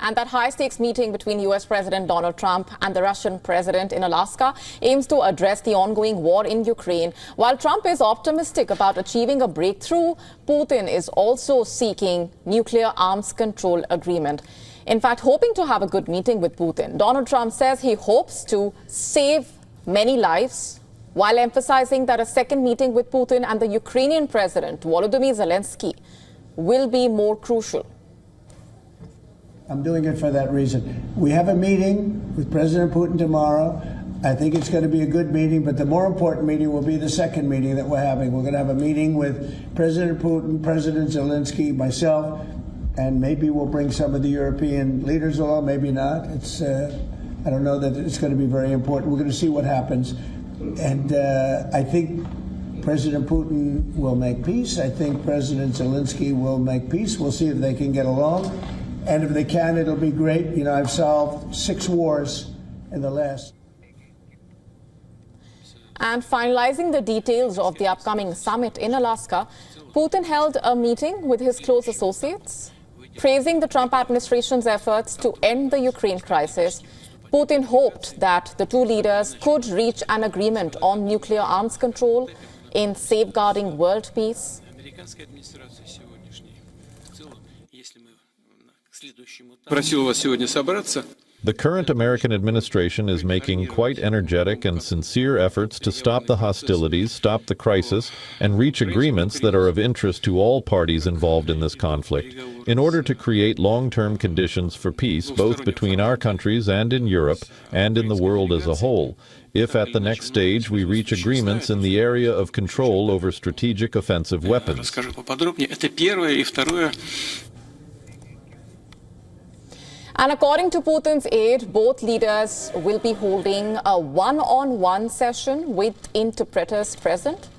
And that high-stakes meeting between U.S. President Donald Trump and the Russian president in Alaska aims to address the ongoing war in Ukraine. While Trump is optimistic about achieving a breakthrough, Putin is also seeking nuclear arms control agreement. In fact, hoping to have a good meeting with Putin, Donald Trump says he hopes to save many lives, while emphasizing that a second meeting with Putin and the Ukrainian president, Volodymyr Zelensky, will be more crucial. I'm doing it for that reason. We have a meeting with President Putin tomorrow. I think it's going to be a good meeting, but the more important meeting will be the second meeting that we're having. We're going to have a meeting with President Putin, President Zelensky, myself, and maybe we'll bring some of the European leaders along, maybe not. I don't know that it's going to be very important. We're going to see what happens. And I think President Putin will make peace. I think President Zelensky will make peace. We'll see if they can get along. And if they can, it'll be great. You know, I've solved 6 wars in the last. And finalizing the details of the upcoming summit in Alaska, Putin held a meeting with his close associates, praising the Trump administration's efforts to end the Ukraine crisis. Putin hoped that the two leaders could reach an agreement on nuclear arms control in safeguarding world peace. The current American administration is making quite energetic and sincere efforts to stop the hostilities, stop the crisis, and reach agreements that are of interest to all parties involved in this conflict, in order to create long-term conditions for peace both between our countries and in Europe and in the world as a whole, if at the next stage we reach agreements in the area of control over strategic offensive weapons. And according to Putin's aide, both leaders will be holding a one-on-one session with interpreters present,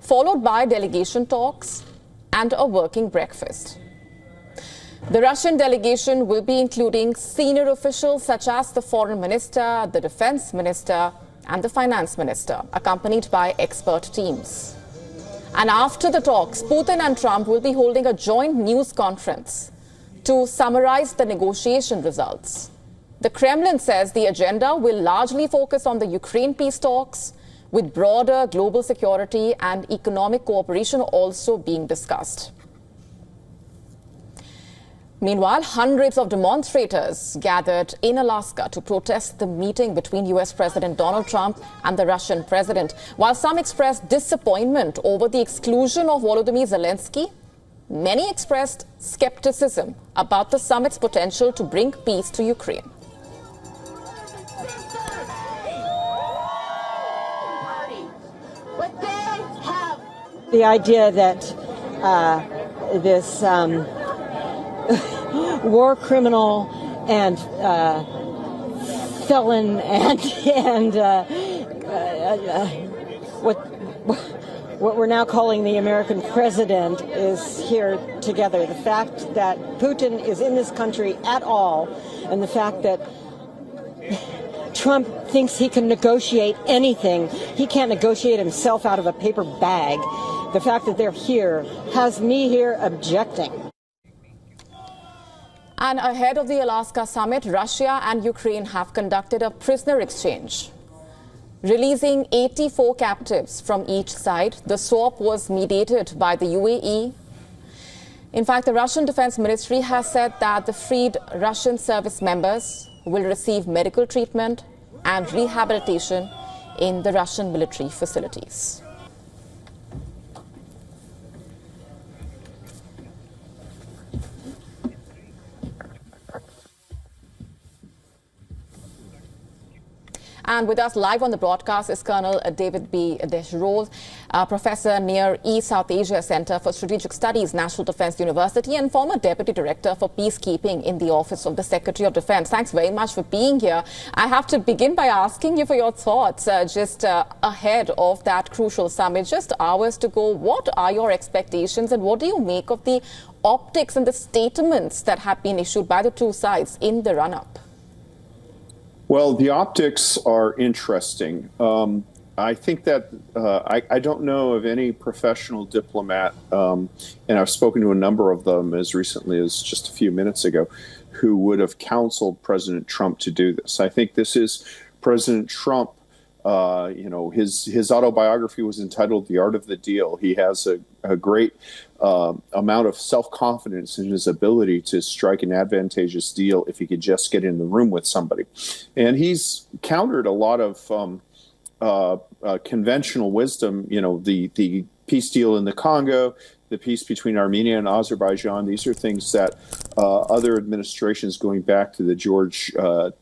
followed by delegation talks and a working breakfast. The Russian delegation will be including senior officials such as the foreign minister, the defense minister, and the finance minister, accompanied by expert teams. And after the talks, Putin and Trump will be holding a joint news conference to summarize the negotiation results. The Kremlin says the agenda will largely focus on the Ukraine peace talks, with broader global security and economic cooperation also being discussed. Meanwhile, hundreds of demonstrators gathered in Alaska to protest the meeting between U.S. President Donald Trump and the Russian president. While some expressed disappointment over the exclusion of Volodymyr Zelensky, many expressed skepticism about the summit's potential to bring peace to Ukraine. The idea that this war criminal and felon and what we're now calling the American president is here together. The fact that Putin is in this country at all, and the fact that Trump thinks he can negotiate anything. He can't negotiate himself out of a paper bag. The fact that they're here has me here objecting. And ahead of the Alaska summit, Russia and Ukraine have conducted a prisoner exchange, releasing 84 captives from each side. The swap was mediated by the UAE. In fact, the Russian Defense Ministry has said that the freed Russian service members will receive medical treatment and rehabilitation in the Russian military facilities. And with us live on the broadcast is Colonel David B. Desrolles, professor near East South Asia Center for Strategic Studies, National Defense University, and former Deputy Director for Peacekeeping in the Office of the Secretary of Defense. Thanks very much for being here. I have to begin by asking you for your thoughts just ahead of that crucial summit. Just hours to go. What are your expectations and what do you make of the optics and the statements that have been issued by the two sides in the run-up? Well, the optics are interesting. I think that I don't know of any professional diplomat, and I've spoken to a number of them as recently as just a few minutes ago, who would have counseled President Trump to do this. I think this is President Trump. His autobiography was entitled "The Art of the Deal." He has a great amount of self-confidence in his ability to strike an advantageous deal if he could just get in the room with somebody. And he's countered a lot of conventional wisdom, the peace deal in the Congo, the peace between Armenia and Azerbaijan. These are things that other administrations going back to the George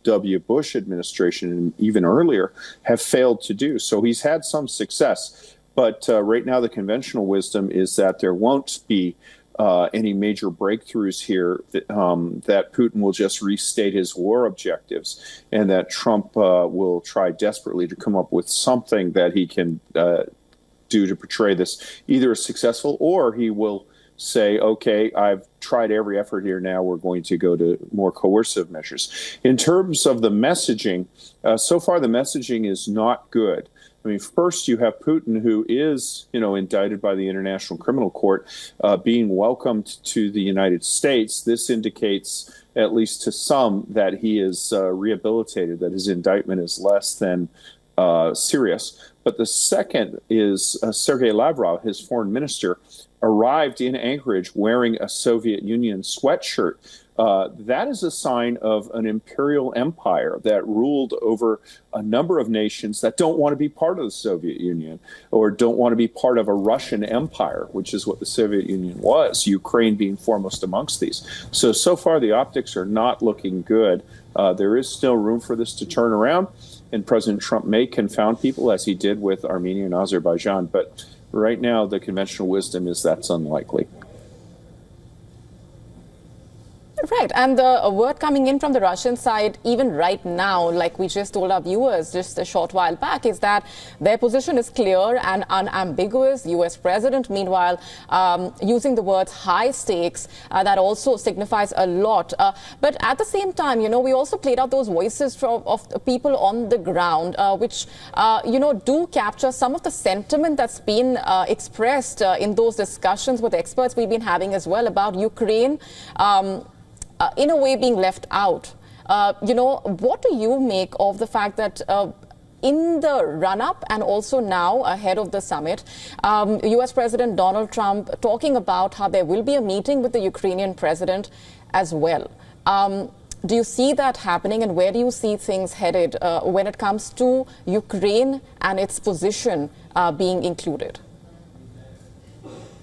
W. Bush administration and even earlier have failed to do. So he's had some success. But right now the conventional wisdom is that there won't be any major breakthroughs here, that Putin will just restate his war objectives, and that Trump will try desperately to come up with something that he can do to portray this either as successful, or he will say, okay, I've tried every effort here, now we're going to go to more coercive measures. In terms of the messaging, so far the messaging is not good. I mean, first you have Putin, who is, indicted by the International Criminal Court, being welcomed to the United States. This indicates, at least to some, that he is rehabilitated, that his indictment is less than serious. But the second is Sergei Lavrov, his foreign minister, arrived in Anchorage wearing a Soviet Union sweatshirt. That is a sign of an imperial empire that ruled over a number of nations that don't want to be part of the Soviet Union or don't want to be part of a Russian empire, which is what the Soviet Union was, Ukraine being foremost amongst these. So far, the optics are not looking good. There is still room for this to turn around, and President Trump may confound people, as he did with Armenia and Azerbaijan. But right now, the conventional wisdom is that's unlikely. Right. And the word coming in from the Russian side, even right now, like we just told our viewers just a short while back, is that their position is clear and unambiguous. U.S. President, meanwhile, using the words high stakes, that also signifies a lot. But at the same time, we also played out those voices of the people on the ground, which, do capture some of the sentiment that's been expressed in those discussions with experts we've been having as well about Ukraine. In a way being left out. What do you make of the fact that in the run-up and also now ahead of the summit, U.S. President Donald Trump talking about how there will be a meeting with the Ukrainian president as well. Do you see that happening, and where do you see things headed when it comes to Ukraine and its position being included?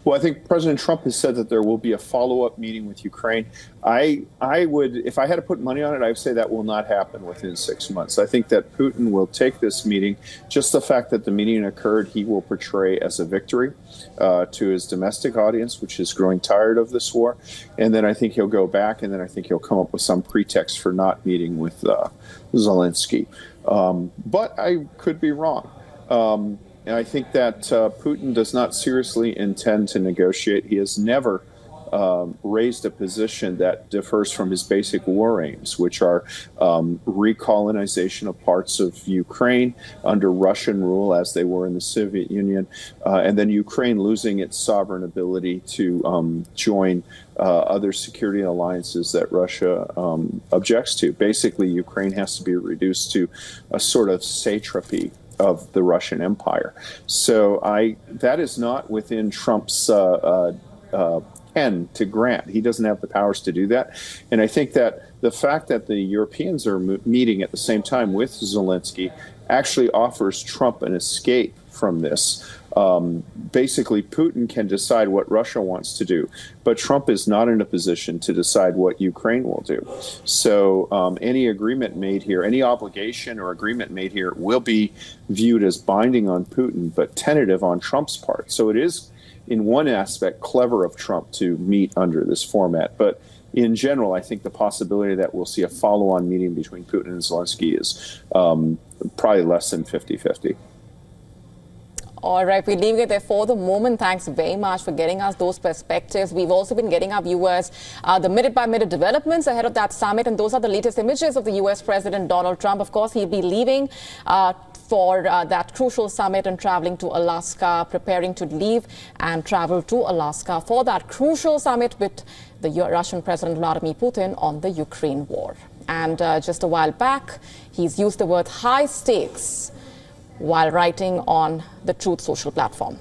Well, I think President Trump has said that there will be a follow-up meeting with Ukraine. I would, if I had to put money on it, I would say that will not happen within 6 months. I think that Putin will take this meeting. Just the fact that the meeting occurred, he will portray as a victory to his domestic audience, which is growing tired of this war. And then I think he'll go back, and then I think he'll come up with some pretext for not meeting with Zelensky. But I could be wrong. And I think that Putin does not seriously intend to negotiate. He has never raised a position that differs from his basic war aims, which are recolonization of parts of Ukraine under Russian rule as they were in the Soviet Union, and then Ukraine losing its sovereign ability to join other security alliances that Russia objects to. Basically, Ukraine has to be reduced to a sort of satrapy of the Russian Empire. So that is not within Trump's pen to grant. He doesn't have the powers to do that. And I think that the fact that the Europeans are meeting at the same time with Zelensky actually offers Trump an escape from this. Basically, Putin can decide what Russia wants to do, but Trump is not in a position to decide what Ukraine will do. So any agreement made here, any obligation or agreement made here will be viewed as binding on Putin, but tentative on Trump's part. So it is, in one aspect, clever of Trump to meet under this format. But in general, I think the possibility that we'll see a follow-on meeting between Putin and Zelensky is probably less than 50-50. All right, we're leaving it there for the moment. Thanks very much for getting us those perspectives. We've also been getting our viewers the minute-by-minute developments ahead of that summit, and those are the latest images of the U.S. President Donald Trump. Of course, he'll be leaving for that crucial summit and traveling to Alaska, preparing to leave and travel to Alaska for that crucial summit with the Russian President Vladimir Putin on the Ukraine war. And just a while back, he's used the word high stakes while writing on the Truth Social platform.